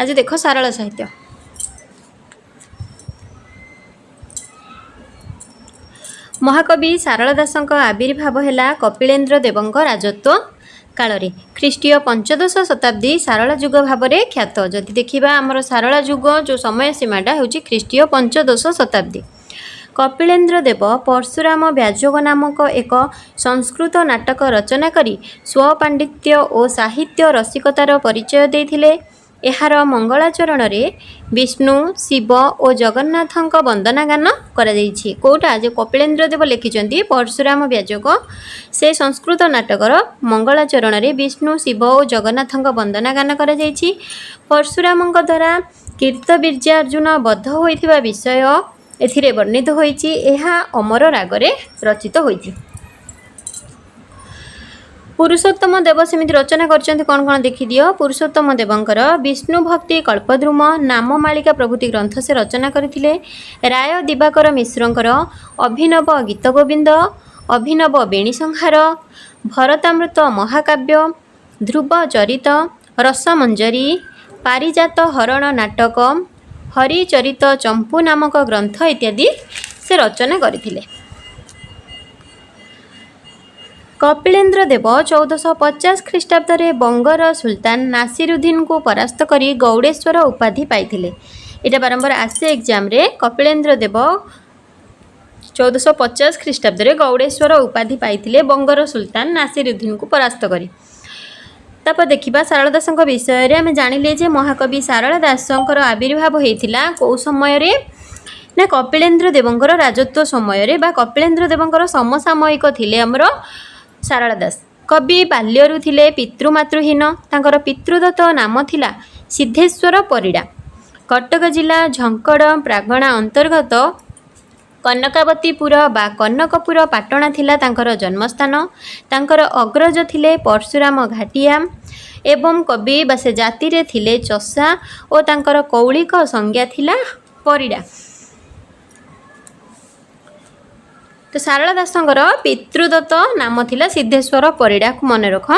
आज देख सारल साहित्य महाकवि सारल दासଙ୍କ आविर्भाव है कपिलेन्द्र देवଙ୍କ राजत्व काल ख्रीष्टीय पंचदश शताब्दी सारला जुग भाव में ख्यात। जदि देखा आमर सारला जुग जो समय सीमाटा हूँ ख्रीष्टीय पंचदश शताब्दी। कपिलेन्द्र देव परशुराम व्याजोग नामक एक संस्कृत नाटक रचना करी स्वपांडित्य और साहित्य रसिकतार परिचय देथिले। एहार मंगलाचरण में विष्णु शिव और जगन्नाथ वंदना गान कौटा जो कपिलेन्द्र देव लिखिं परशुराम व्याजोग से संस्कृत नाटकर मंगलाचरण में विष्णु शिव और जगन्नाथ वंदना गान कर परशुराम द्वारा कीर्तवीर्यार्जुन बद्ध होइथिबा विषय एथिरे वर्णित होइछि। एहा अमर रागरे रचित होइछि। पुरुषोत्तम देव सेमिति रचना करछन्ति कौन कौन देखि दियो। पुरुषोत्तम देवंकर विष्णु भक्ति कल्पद्रुम नाममालिका प्रभृति ग्रंथ से रचना करथिले। राय दिवाकर मिश्रंकर अभिनव गीत गोविंद, अभिनव बेणी संहार, भरतामृत महाकाव्य, ध्रुव चरित, रसमंजरी, पारिजात हरण नाटक, हरिचरित चंपू नामक ग्रंथ इत्यादि से रचना करथिले। कपिलेन्द्र देव 1450 ख्रीष्टाब्द बंगर सुल्तान नासिरुद्दीन को परास्त करी गौड़ेश्वर उपाधि पाइथिले। इटा बारंबार आसे एग्जाम रे कपिलेन्द्र देव 1450 ख्रीष्टाब्द गौड़ेश्वर उपाधि पाइथिले बंगर सुल्तान नासिरुद्दीन को परास्त करी। तापर देखिबा सारला दासଙ୍କ विषय रे आमे जानिले जे महाकवि सारला दासଙ୍କର आविर्भाव हेइथिला को समय रे ना कपिलेन्द्र देवଙ୍କର राजत्व समय रे बा कपिलेन्द्र देवଙ୍କର समसामयिक थिले हमरो सारला दास। कवि बाल्यरु थिले पितृमातृहीन। तांकर पितृदत्त नाम थिला सिद्धेश्वर परिड़ा। कटक जिला झंकड़ प्रागणा अंतर्गत कनकावतीपुर बा कनकपुर पाटणा थिला तांकर जन्मस्थान। तांकर अग्रज थिले परशुराम घाटिया एवं कवि बा से जाति रे थिले चषा और तांकर कौलिक संज्ञा थिला परिड़ा। तो सारला दासंकर पितृदत्त नाम थिला सिद्धेश्वर परिड़ा को मन रख।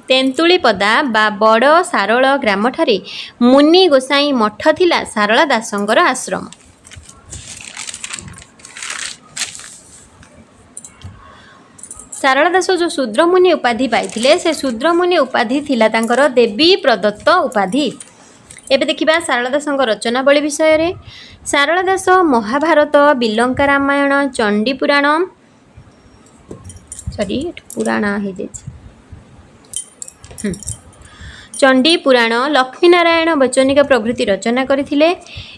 तेंतुलीपदा बा बड़ सारल ग्राम ठारे मुनि गोसाई मठ थिला सारला दासंकर आश्रम। सारला दास जो शूद्रमुनि उपाधि पाइथिले से शूद्रमुनि उपाधि थिला तांकर देवी प्रदत्त उपाधि। एबे देखिबा सारला दासंक रचनावली विषय रे। सारला दास महाभारत, बिलंका रामायण, चंडी पुराण चंडी पुराण, लक्ष्मीनारायण वचनिका प्रभृति रचना करथिले।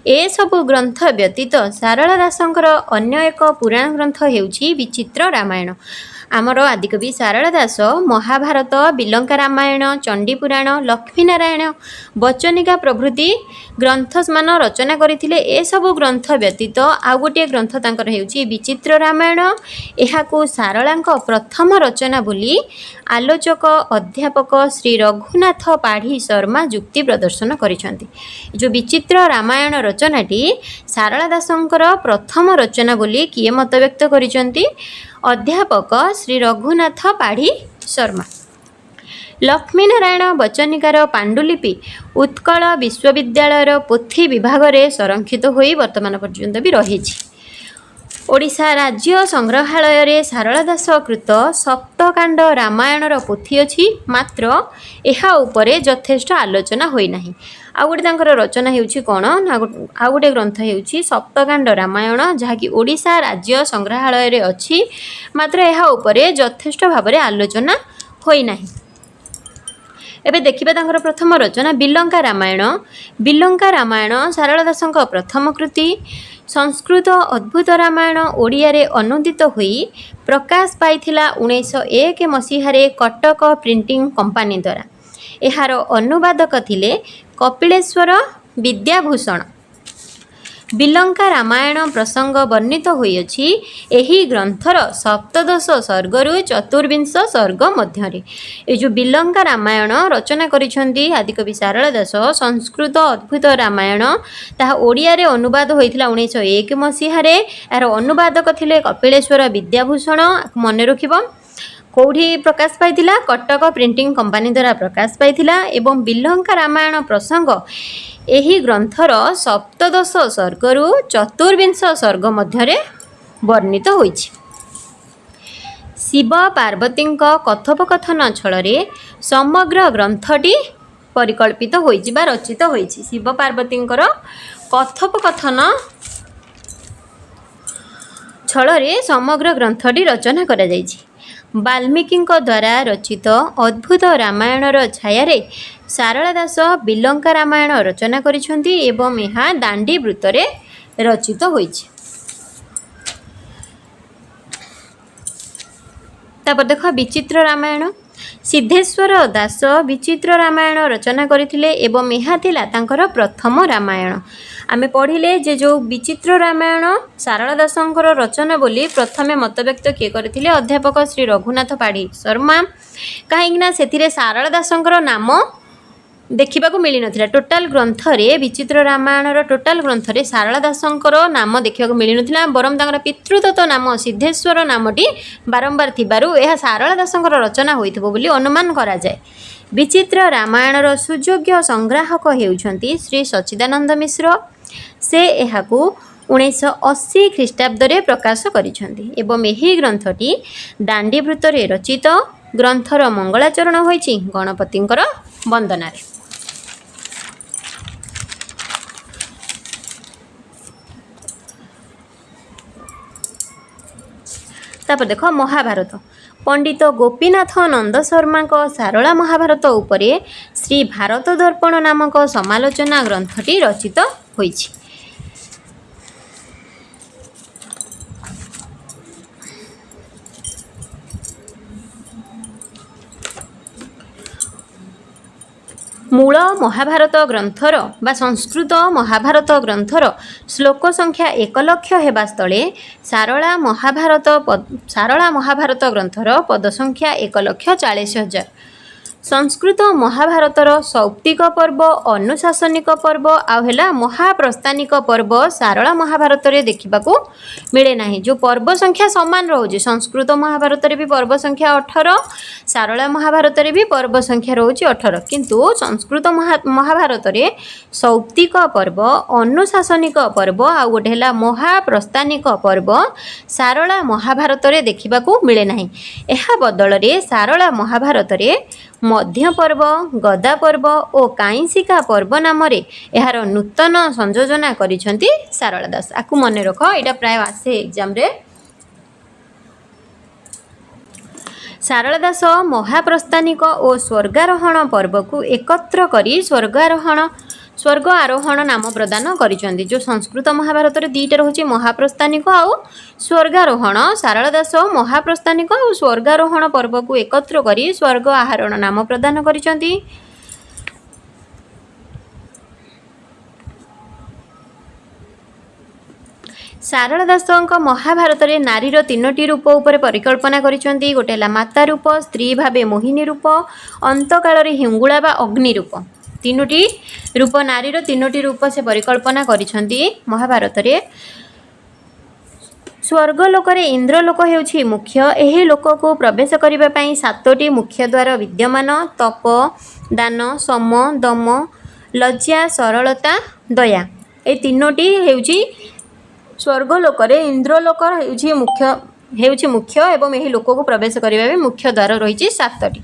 ए सबु ग्रंथ व्यतीत सारला दासंकर अन्य एक पुराण ग्रंथ हेउछि विचित्र रामायण। आमर आदिकवि सारला दास महाभारत, बिलंका रामायण, चंडी पुराण, लक्ष्मीनारायण वचनिका प्रभृति ग्रंथ मान रचना करथिले। ए सबु ग्रंथ व्यतीत आउ गोटे ग्रंथ तांकर हेउछि विचित्र रामायण। एहाकु सारलांक प्रथम रचना बोली आलोचक अध्यापक श्री रघुनाथ पाढ़ी शर्मा युक्ति प्रदर्शन करिसेंति। जो विचित्र रामायण रचनाटी सारला दासंकर प्रथम रचना बोली किए मत व्यक्त करिसेंति अध्यापक श्री रघुनाथ पाढ़ी शर्मा। लक्ष्मीनारायण वचनिकार पांडुलिपि उत्कल विश्वविद्यालय पोथी विभाग में संरक्षित होई वर्तमान पर्यंत भी रही। ओडिशा राज्य संग्रहालय रे सारला दास कृत सप्तकांड रामायणर पोथी अछि, मात्र एहा उपरे यथेष्ट आलोचना होई नाही। आउ गोटे तांकर रचना हेउछि कोन आउ गोटे ग्रंथ हेउछि सप्तकांड रामायण जहाँकि ओडिशा राज्य संग्रहालय रे अछि, मात्र एहा उपरे यथेष्ट भाव में आलोचना होई नाही। एबे देखिबा तांकर प्रथम रचना बिलंका रामायण। बिलंका रामायण सारला दासंक प्रथम कृति। संस्कृत अद्भुत रामायण ओडिया रे अनुदित होई प्रकाश पाइथिला 1901 मसीहारे कटक प्रिंटिंग कंपनी द्वारा। एहार अनुवादक थिले कपिलेश्वर विद्याभूषण। बिलंका रामायण प्रसंग वर्णित होइछि एही ग्रंथर सप्तदश सर्गरु चतुर्विंश सर्ग मध्यरे। ए जो बिलंका रामायण रचना करिसेंती आदिकवि सारला दास संस्कृत अद्भुत रामायण ताहा ओडिया रे अनुवाद होइथिला 1901 मसीहारे। यार अनुवादक थिले कपिलेश्वर विद्याभूषण मन रखिबो। कौटी प्रकाश पाई कटक प्रिंटिंग कंपानी द्वारा प्रकाश पाई एवं बिलंका रामायण प्रसंग यही ग्रंथर सप्तदश सर्गरु चतुर्विंश सर्ग मध्य वर्णित होइछि। शिव पार्वती कथोपकथन छल समग्र ग्रंथटी परिकल्पित होइछि बा रचित होइछि। शिव पार्वती कथोपकथन छल समग्र ग्रंथटी रचना करा जाइछि। वाल्मीकि द्वारा रचित अद्भुत रामायणर छाया सारला दास बिलंका रामायण रचना करिसेंती एवं यह दांडी वृत्तरे रचित होइछि। तापर देख विचित्र रामायण सिद्धेश्वर दास विचित्र रामायण रचना करथिले एवं यह थिला तांकर प्रथम रामायण। आमे पढ़िले जे जो विचित्र रामायण सारला दासंकर रचना बोली प्रथमे मतव्यक्त किए करथिले अध्यापक श्री रघुनाथ पाढ़ी शर्मा, कहीं से सारला दासंकर नाम देखा मिल ना। टोटाल ग्रंथ रे विचित्र रामायण टोटाल ग्रंथ रे सारला दासंकर नाम देखा मिल ना, बरम तांकर पितृदत्त नाम सिद्धेश्वर नामटी बारंबार थिबारु यह सारला दासंकर रचना होइथिबो बोली अनुमान करा जाए। विचित्र रामायणर सुयोग्य संग्राहक हेउछंती श्री सच्चिदानंद मिश्र। से एहाकू 1980 ख्रीष्टाब्द रे प्रकाश करिसेंती एवं एही ग्रंथटी दांडी वृत्तरे रचित। ग्रंथर मंगलाचरण होइछि गणपतिंकर वंदनारे। तापर देख महाभारत पंडित गोपीनाथ नंद शर्मा सारला महाभारत उपरे श्री भारत दर्पण नामक समालोचना ग्रंथटी रचित होइछि। मूल महाभारत ग्रंथर बा संस्कृत महाभारत ग्रंथर श्लोक संख्या 1 लाख हेबा स्थले सारला महाभारत ग्रंथर पद संख्या 1,40,000। संस्कृत महाभारतर सौप्तिक पर्व अनुशासनिक पर्व आउला महाप्रस्थानिक पर्व सारला महाभारत रे देखिबाकू मिले नाही। जो पर्व संख्या समान रोचे संस्कृत महाभारत रे भी पर्व संख्या 18, सारला महाभारत रे भी पर्व संख्या रोचे 18, किंतु संस्कृत महाभारत रे सौप्तिक पर्व अनुशासनिक पर्व आ गोटे हला महाप्रस्थानिक पर्व सारला महाभारत रे देखिबाकू मिले नाही। एहा बदल रे सारला महाभारत रे मध्य पर्व गदा पर्व और काईसिका पर्व नाम यार नूतन संयोजना करिसेंती सारला दास। आकु मन रख, एटा प्राय आसे एग्जाम रे। सारला दास महाप्रस्थानिक और स्वर्गारोहण पर्व को एकत्र करी स्वर्ग आरोहण नाम प्रदान करिसेंती। जो संस्कृत महाभारत रे दीटा रहुची महाप्रस्थानिक आउ स्वर्गारोहण। सारला दास महाप्रस्थानिक और स्वर्गारोहण पर्व को एकत्र करी स्वर्ग आरोहण नाम प्रदान करिसेंती। सारला दास महाभारत रे नारीर 3टी रूप उपर परिकल्पना करिसेंती। गोटे हला माता रूप, स्त्री भावे मोहिनी रूप, अंतकाल रे हिंगुला बा अग्नि रूप। 3टी रूप नारीर 3टी रूप से परिकल्पना करिसेंती महाभारत रे। स्वर्ग लोक रे इंद्रलोक हेउछि मुख्य। एही लोक को प्रवेश करिबा पई 7टी मुख्य द्वार विद्यमान। तप, दान, सम, दम, लज्जा, सरलता, दया ए 3टी हेउछि स्वर्ग लोक रे। इंद्रलोक हेउछि मुख्य एवं एही लोक को प्रवेश करिबा पई मुख्य द्वार रहिछि 7टी।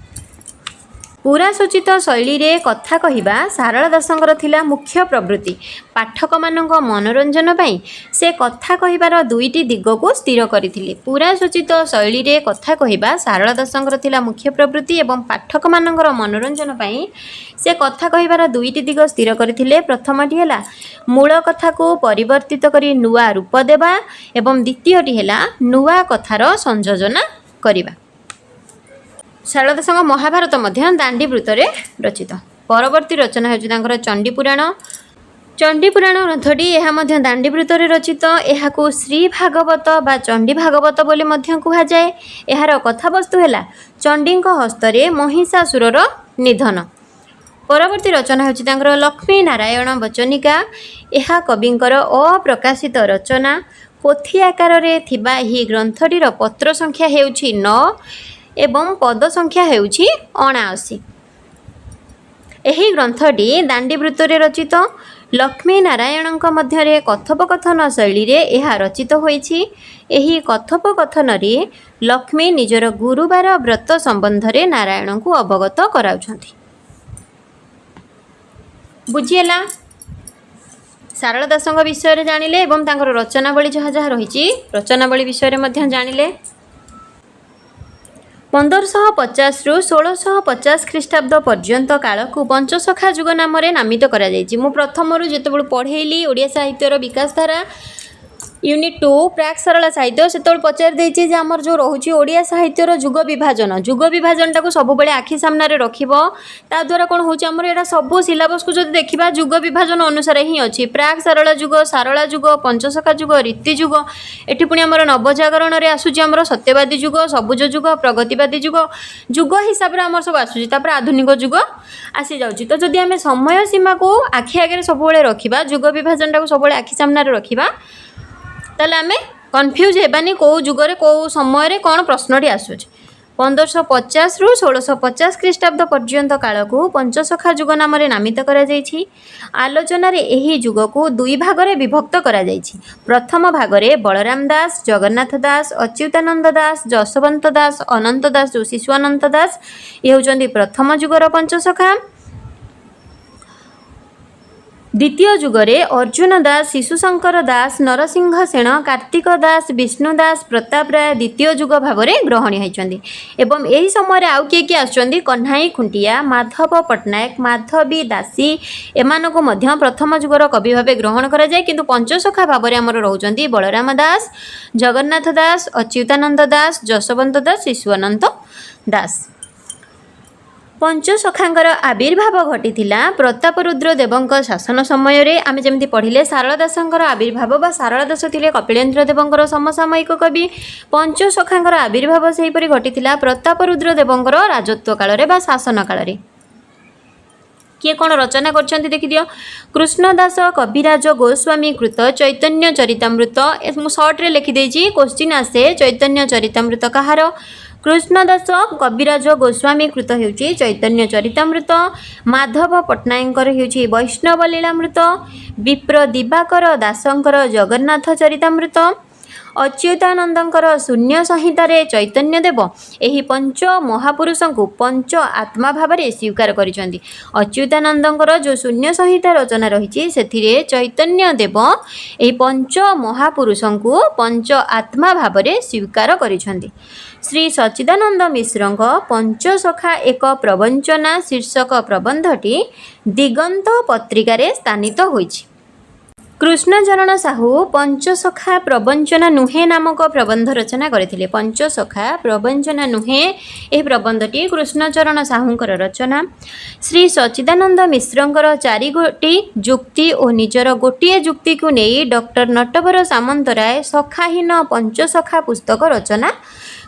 पूरा सूचित शैली रे कथा कहिबा सारला दासंकर थिला मुख्य प्रवृत्ति। पाठक मानक मनोरंजन पई से कथा कहिबार 2टी दिग को स्थिर करिथिले। पूरा सूचित शैली रे कथा कहिबा सारला दासंकर थिला मुख्य प्रवृत्ति एवं पाठक मानकर मनोरंजन पई से कथा कहिबार 2टी दिग स्थिर करिथिले। प्रथमटी हैला मूल कथा को परिवर्तित करी नुआ रूप देबा एवं द्वितीयटी हैला नुआ कथार संयोजना करिबा। सारला दास महाभारत मध्य दांडी वृत्तरे रचित। परवर्ती रचना हेउछि तांकर चंडीपुराण। चंडीपुराण ग्रंथटी यह मध्य दांडी वृत्तरे रचित। एहाकू श्री भागवत बा चंडी भागवत बोली मध्य कुहा जाए। एहार कथावस्तु हैला चंडीक हस्तरे महिषासुरर निधन। परवर्ती रचना हेउछि तांकर लक्ष्मी नारायण बचनिका। एहा कविंकर अप्रकाशित रचना। पोथी आकार रे थिबा एही ग्रंथटीर पत्र संख्या हेउछि 9। एवं पद संख्या हेउछि 79। एही ग्रंथटी दांडीवृत्तरे रचित। लक्ष्मी नारायणଙ୍କ ମଧ୍ୟରେ कथोपकथन शैली रे ଏହା रचित होईछि। एही कथोपकथनरे लक्ष्मी निजर गुरुवार व्रत संबंधरे नारायणଙ୍କୁ अवगत कराउछन्ति। बुझिएला सारला दासଙ୍କ विषय जानिले एवं तांकर रचनावली जहाँ जहाँ रही रचनावली विषय में जानिले। 1550 रु 1650 ख्रीष्टाब्द पर्यंत काल को पंचसखा जुग नाम नामित करा जायछि। मु प्रथम रु जेतेबेले पढ़ेइली ओडिया साहित्यर विकास धारा यूनिट 2 प्राक सरला साहित्य सेतबेले पचार देछि जे हमर जो रहुछि ओडिया साहित्यर जुग विभाजन टाको सब बेले आखि सामने रे रखिबो। ता द्वारा कोन होछि हमर एटा सब सिलेबस को जदि देखिबा जुग विभाजन अनुसार ही अछि। प्राक सरला जुग पंचसखा जुग रीति जुग एठी पुनी हमर नवजागरण रे आसुछि हमर सत्यवादी जुग सबुज जुग प्रगतिवादी जुग हिसाब रे हमर सब आसुछि। तापर आधुनिक जुग आसी जाउछि। तो जदि हमें समय सीमा को आखि आगे सब बेले रखिबा जुग विभाजन टाको सब बेले आखि सामने रे रखिबा ताले आमे कन्फ्यूज हेबानी को जुगरे को समय रे कोन प्रश्नटी आसुछि। 1550 रु 1650 ख्रीष्टाब्द पर्यंत काल को पंचसखा जुग नाम नामित करा जायछि। आलोचना रे एही जुग को दुई भाग रे विभक्त करा जायछि। प्रथम भाग रे बलराम दास, जगन्नाथ दास, अच्युतानंद दास, जसवंत दास, अनंत दास जो शिशु अनंत दास ये होचंदी प्रथम जुगर पंचसखा। द्वितीय जुगरे अर्जुन दास, शिशुशंकर दास, नरसिंह सेन, कार्तिक दास, विष्णु दास, प्रताप राय द्वितीय जुग भाव में ग्रहणी होइछन्ति। एवं यही समय आउ किए आसुछन्ति कन्हाई खुंटिया, माधव पट्टनायक, माधवी दासी एमानको मध्य प्रथम जुगर कवि भाव ग्रहण करा जाय। किंतु पंचसखा भाव में आमर रहउछन्ति बलराम दास, जगन्नाथ दास, अच्युतानंद दास, जसवंत दास, शिशु अनंत दास। पंचसखांकर आविर्भाव घटीथिला प्रतापरुद्र देवଙ୍କ शासन समय रे। आमे जेमति पढ़िले सारला दासଙ୍କର आविर्भाव बा सारला दास थिले कपिलेन्द्र देवଙ୍କର समसामयिक कवि। पंचसखांकर आविर्भाव सेही परि घटीथिला प्रतापरुद्र देवଙ୍କର राजत्व काल रे बा शासन काल रे। किए कौन रचना करछन्ति देखि दियो। कृष्णदास कविराज गोस्वामी कृत चैतन्य चरितामृत। मु शॉर्ट रे लिखि देछि क्वेश्चन आसे चैतन्य चरितामृत कहार। कृष्णदास कविराज गोस्वामी कृत हेउछि चैतन्य चरितामृत। माधव पट्टनायकर हेउछि वैष्णव लीलामृत। विप्र दिवाकर दासंकर जगन्नाथ चरितामृत। अच्युतानंदंकर शून्य संहितारे चैतन्य देव एही पंच महापुरुषंकु पंच आत्मा भावरे स्वीकार करिसंती। अच्युतानंदंकर जो शून्य संहिता रचना रहिछि सेथिरे चैतन्य देव एही पंच महापुरुषंकु पंच आत्मा भावरे स्वीकार करिसंती। श्री सच्चिदानंद मिश्रଙ୍କ पंचसखा एक प्रवंचना शीर्षक प्रबंधटी दिगंत पत्रिकारे स्थानित होइछि। कृष्णचरण साहू पंचसखा प्रवंचना नुहे नामक प्रबंध रचना करथिले। पंचसखा प्रवंचना नुहे एही प्रबंधटी कृष्णचरण साहूंकर रचना। श्री सच्चिदानंद मिश्रଙ୍କର 4 गोटी जुक्ति और निजर गोटे जुक्ति को नहीं डॉक्टर नटवर सामंतराय सखाहीन पंचसखा पुस्तक रचना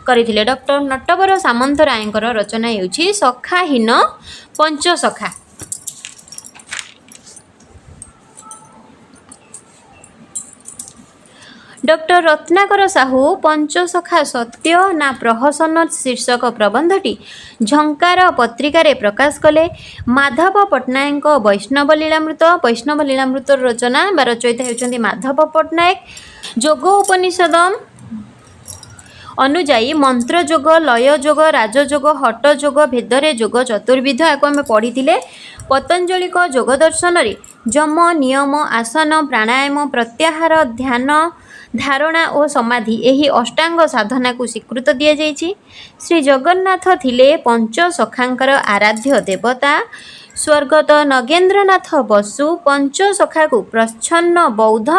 करथिले। डॉक्टर नटवर सामंतरायଙ୍କର रचना हेउछि सखाहीन पंचसखा। डॉक्टर रत्नाकर साहू पंचसखा सत्य ना प्रहसन शीर्षक प्रबंधटी झंकार पत्रिकार प्रकाश कले। माधव पट्टनायक वैष्णव लीलामृत रचना बा रचयिता हेउछन्ति माधव पट्टनायक। जोग उपनिषद अनुजाई मंत्र जोग, लय जोग, राजयोग, हट जोग, भेदरे जोग चतुर्विध याको आमे पढ़िथिले। पतंजलिक जोग दर्शन रे जम, नियम, आसन, प्राणायाम, प्रत्याहार, ध्यान, धारणा और समाधि यही अष्टांग साधना को स्वीकृत दि जाइछि। श्री जगन्नाथ थिले पंचसखांकर आराध्य देवता। स्वर्गत नगेन्द्रनाथ बसु पंचसखा को प्रच्छन्न बौद्ध।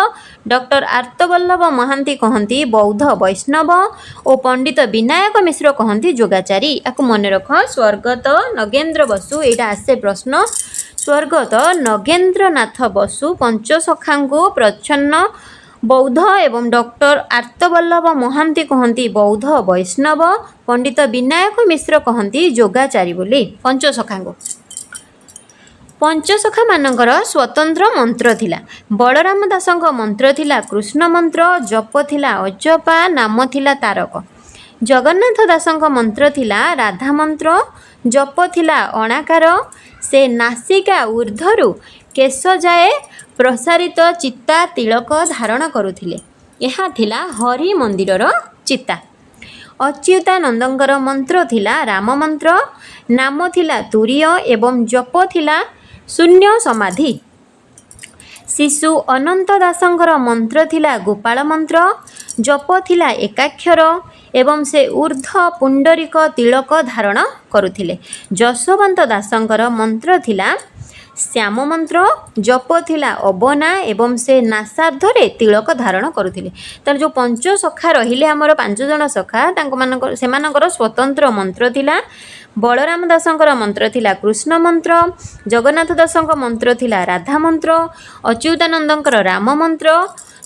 डॉक्टर आर्तवल्लभ महांती कहती बौद्ध वैष्णव और पंडित विनायक मिश्र कहती जोगाचारी। याक मन रख स्वर्गत नगेन्द्र बसु यहाँ आसे प्रश्न। स्वर्गत नगेन्द्रनाथ बसु पंचसखा को प्रच्छन्न बौद्ध एवं डॉक्टर आर्तवल्लभ महांती कहती बौद्ध वैष्णव, पंडित विनायक मिश्र कहती जोगाचारी बोली। पंचसखा मानकर स्वतंत्र मंत्र थिला। बलराम दासंक मंत्र थिला कृष्ण मंत्र, जप थिला अजपा, नाम थिला तारक। जगन्नाथ दासଙ୍କ मंत्र थिला राधा मंत्र, जप थिला अणाकार, से नासिका ऊर्ध्वरु केश जाए प्रसारित चित्ता तिलक धारण करुथिले। यह थिला हरि मंदिरर चित्ता। अच्युतानंदंकर मंत्र थिला राम मंत्र, नाम थिला तुरीय एवं जप थिला शून्य समाधि। शिशु अनंत दासंकर मंत्र थिला गोपाल मंत्र, जप थिला एकाक्षर एवं से ऊर्ध्व पुंडरीक तिलक धारण करुथिले। जशवंत दासंकर मंत्र थिला श्याम मंत्र, जप थिला अबना एवं से नासार्धरे तिलक धारण करुथिले। तार जो पंच सखा रहिले हमर 5 जण सखा सेमानकर स्वतंत्र मंत्र थिला। बलराम दासंकर मंत्र थिला कृष्ण मंत्र, जगन्नाथ दासंक मंत्र थिला राधा मंत्र, अच्युतानंदंकर राम मंत्र,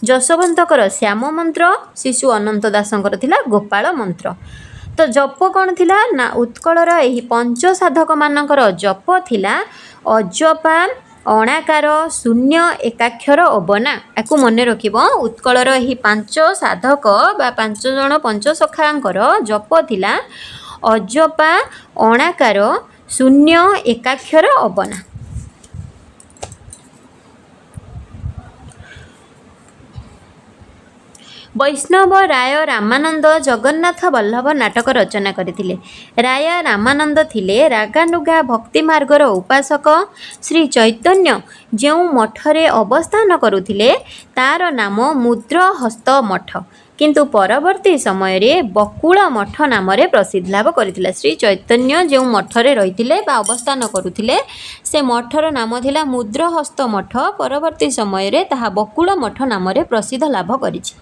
जशवंतकर श्याम मंत्र, शिशु अनंत दासंकर थिला गोपाल मंत्र। तो जप कौन थिला ना उत्कलर एही पंच साधक मानकर जप थिला अजपा अणाकार शून्य एकाक्षर अबना। याकू मने रखिब उत्कलर एही 5 साधक बा 5 जण पंच सखांकर जप थिला अजपा अणाकार शून्य एकाक्षर अबना। वैष्णव राय रामानंद जगन्नाथ वल्लभ नाटक रचना करथिले। राय रामानंद थिले रागानुगा भक्ति मार्गर उपासक। श्री चैतन्य जो मठरे अवस्थान करुथिले तार नाम मुद्रहस्त मठ, किंतु परवर्ती समय रे बकुल मठ नाम रे प्रसिद्ध लाभ करथिला। श्री चैतन्य जो मठरे रहिथिले बा अवस्थान करुथिले से मठर नाम थिला मुद्रहस्त मठ। परवर्ती समय रे ताहा बकुल मठ नाम रे प्रसिद्ध लाभ करिछि।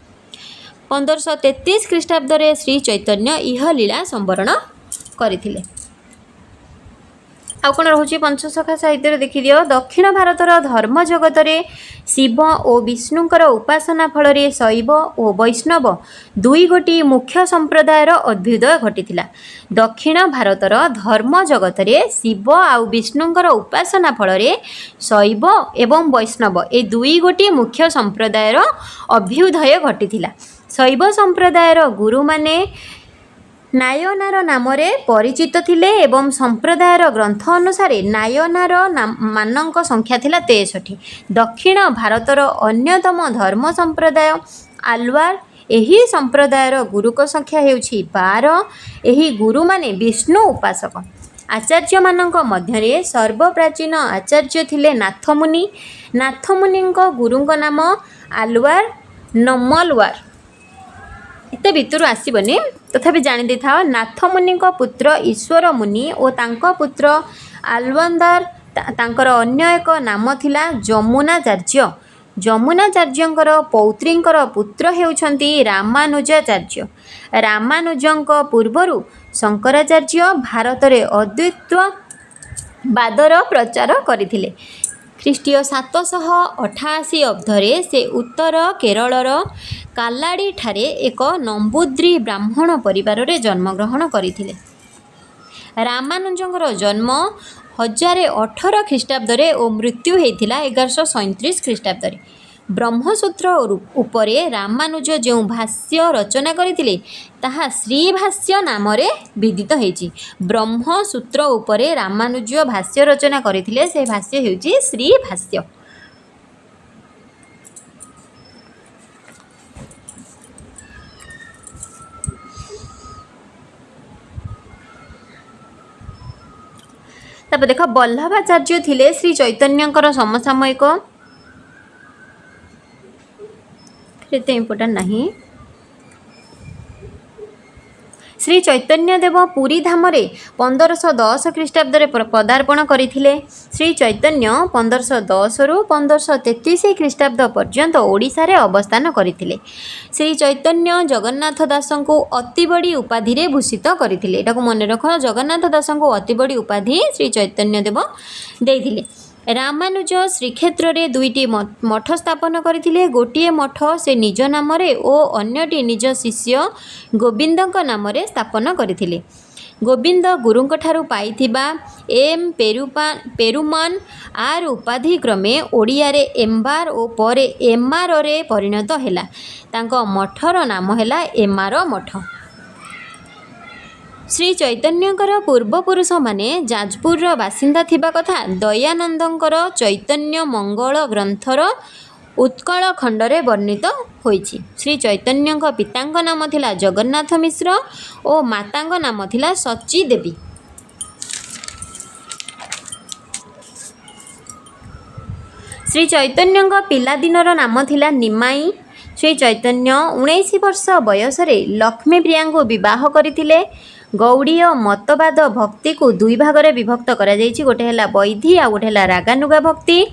1533 ख्रीष्टाब्द रे श्री चैतन्य इह लीला संवरण करथिले। आउ कोन रहउछि पंचसखा साहित्य रे देखि दियो। दक्षिण भारतर धर्म जगत रे शिव और विष्णुकर उपासना फल रे शैव और वैष्णव दुई गोटी मुख्य संप्रदायर अभ्युदय घटिथिला। दक्षिण भारतर धर्म जगत रे शिव और विष्णुकर उपासना फल रे शैव एवं वैष्णव ए दुई गोटी मुख्य संप्रदायर अभ्युदय घटिथिला। शैव संप्रदायर गुरु माने नायनार नाम रे परिचित थिले एवं संप्रदायर ग्रंथ अनुसार नायनार मानक संख्या थिला 63। दक्षिण भारतर अन्यतम धर्म संप्रदाय आलवार एही संप्रदायर गुरुक संख्या हेउछि 12। एही गुरु माने विष्णु उपासक। आचार्य मानक मध्यरे सर्वप्राचीन आचार्य थिले नाथमुनि। नाथमुनिଙ୍କ गुरुଙ୍କ नाम आलवार नमलवार। एते भितर आसबनी तथापि जानी दे था। नाथ मुनि पुत्र ईश्वर मुनि और तांको पुत्र आलवंदार तांकर अन्य एक नाम थिला जमुनाचार्य। जमुनाचार्यंकर पौत्रींकर पुत्र हेउछंती रामानुजाचार्य। रामानुजंक पूर्वरु शंकराचार्य भारत रे अद्वैतवादर प्रचार करथिले। ख्रीष्टीय 788 अब्धरे से उत्तर केरलर कालाड़ी ठारे एक नंबूद्री ब्राह्मण परिवार रे जन्मग्रहण करथिले। रामानुजंकर जन्म 1018 ख्रीष्टाब्द रे और मृत्यु होइथिला 1137 ख्रीष्टाब्द रे। ब्रह्मसूत्र उपरे रामानुज जो भाष्य रचना करथिले ताहा श्री भाष्य नाम रे विदित हेछि। ब्रह्मसूत्र उपरे रामानुज भाष्य रचना करथिले से भाष्य हेछि श्री भाष्य। तब देख वल्लभाचार्य थिले श्री चैतन्यंकर समसामयिक। एते इम्पोर्टेंट नहीं। श्री चैतन्य देव पुरी धाम रे 1510 ख्रीष्टाब्द रे पदार्पण करथिले। श्री चैतन्य 1510 रु 1533 ख्रीष्टाब्द पर्यंत ओडिशा रे अवस्थान करथिले। श्री चैतन्य जगन्नाथ दासं को अति बड़ी उपाधि रे भूषित करथिले। एटा को मन रख, जगन्नाथ दासं को अति बड़ी उपाधि श्री चैतन्य देव देथिले। रामानुज श्रीक्षेत्र रे दुईटी मठ स्थापन करथिले। गोटिए मठ से निज नाम रे और अन्यटी निज शिष्य गोविंदଙ୍କ नाम रे स्थापन करथिले। गोविंद गुरुଙ୍କ ठारू पाइथिबा एम पेरुमान आर उपाधि क्रमे ओडिया रे एम्बार और परे एमआर रे परिणत हैला। तांको मठर नाम हैला एमआर मठ। श्री चैतन्यकर पूर्वपुरुष माने जाजपुर बासिंदा थिबा कथा दयानंदंकर चैतन्य मंगल ग्रंथर उत्कल खंडरे वर्णित होइछि। श्री चैतन्यक पितांक नाम थिला जगन्नाथ मिश्र और मातांक नाम थिला सची देवी। श्री चैतन्यक पिलादिनर नाम थिला निमाई। श्री चैतन्य 19 वर्ष बयस लक्ष्मी प्रिया को विवाह करथिले। गौड़ीय मतवाद भक्ति को दुई भाग में विभक्त करा जायछि, गोटे है वैधी आ गोटे है रागानुगा भक्ति।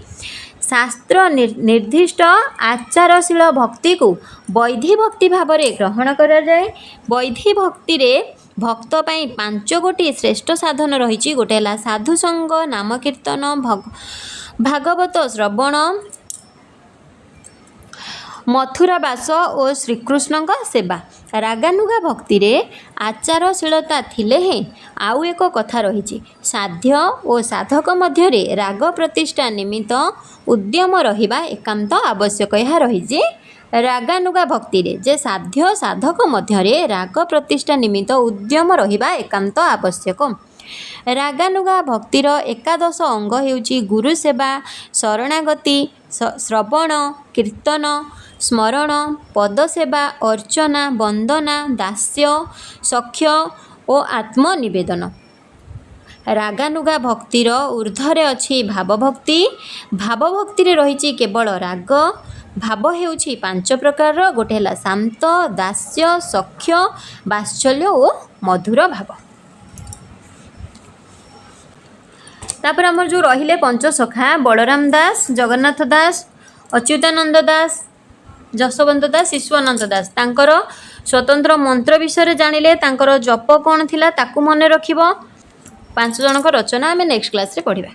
शास्त्र निर्दिष्ट आचारशील भक्ति को वैधी भक्ति भाव में ग्रहण करा जाए। वैधी भक्ति रे भक्त पाई 5 गोटी श्रेष्ठ साधन रही। गोटे है साधु संग, नाम कीर्तन, भागवत श्रवण, मथुरावास और श्रीकृष्ण का सेवा। रागानुगा भक्ति रे आचारशीलता थिले हे आउ एक कथा रही। साध्य और साधक मध्य राग प्रतिष्ठा निमित्त उद्यम रहिबा एकांत आवश्यक। यह रही रागानुगा भक्ति रे जे साध्य साधक मध्य राग प्रतिष्ठा निमित्त उद्यम रहिबा एकांत आवश्यक। रागानुगा भक्तिर 11 अंग हेउची गुरु सेवा, शरणागति, श्रवण, कीर्तन, स्मरण, पदसेवा, अर्चना, वंदना, दास्य, सख्य और आत्मनिवेदन। रागानुगा भक्तिर ऊर्ध्वरे अछि भावभक्ति। भावभक्ति रे रही केवल राग। भाव हेउची 5 प्रकार, गोटे है शांत, दास्य, सख्य, वात्सल्य और मधुर भाव। तापर आमर जो रहिले पंचसखा बलराम दास, जगन्नाथ दास, अच्युतानंद दास, जशवंत दास, ईश्वरनंद दास तांकर स्वतंत्र मंत्र विषय जानिले। तांकर जप कौन थिला ताकू मने रखिबो। 5 जनक रचना आमे नेक्स्ट क्लास रे पढ़िबा।